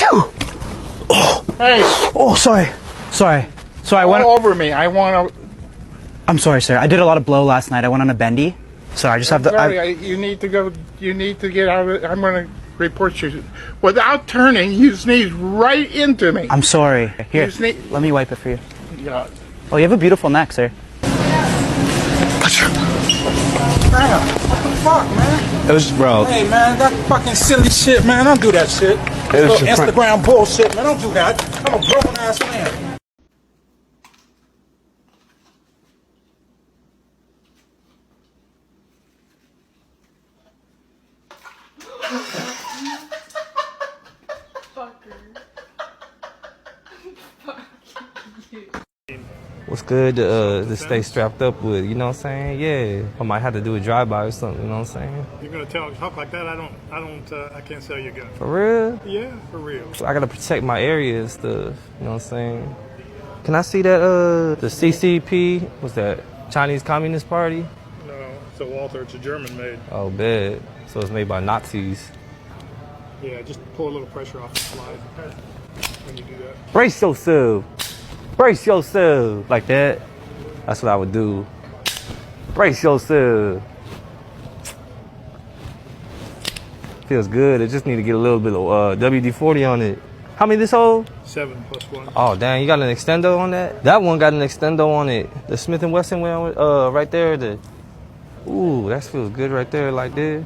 Achoo! Hey, Oh, sorry. Sorry. Sorry, all over me. I want to. I'm sorry, sir. I did a lot of blow last night. I went on a bendy. Sorry, I just have to... You need to go. You need to get out of it. I'm going to report you. Without turning, you sneezed right into me. I'm sorry. Here, You sneeze- let me wipe it for you. Yeah. Oh, you have a beautiful neck, sir. Man, what the fuck, man? It was, bro. Hey, man, that fucking silly shit, man. Don't do that shit. It was Little just Instagram bullshit, man. Don't do that. I'm a grown ass man. What's good to stay strapped up with, you know what I'm saying? Yeah. I might have to do a drive-by or something, you know what I'm saying? You're gonna talk like that? I can't sell you a gun. For real? Yeah, for real. I gotta protect my area and stuff, you know what I'm saying? Can I see that, the CCP, what's that, Chinese Communist Party? No, it's a Walther. It's a German made. Oh, bad. So it's made by Nazis. Yeah, just pull a little pressure off the slide when you do that. Brace yourself. Brace yourself. Like that. That's what I would do. Brace yourself. Feels good. It just need to get a little bit of WD-40 on it. How many this hold? 7 plus 1. Oh, dang. You got an extendo on that? That one got an extendo on it. The Smith & Wesson one, right there. Ooh, that feels good right there like that.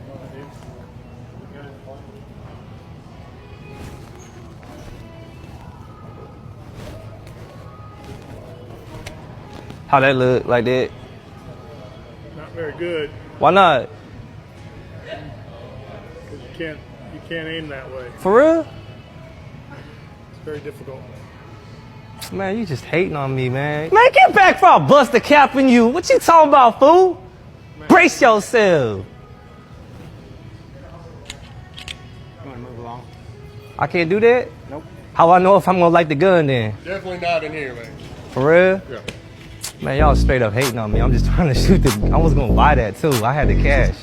How that look like that? Not very good Why not? because you can't aim that way. For real? It's very difficult. Man, you just hating on me, man. Man, get back before I bust a cap in you. What you talking about, fool? Brace yourself. You want to move along? I can't do that? Nope. How I know if I'm gonna light the gun then? Definitely not in here, man. For real? Yeah. Man, y'all straight up hating on me. I'm just trying to shoot the. I was gonna buy that too. I had the cash.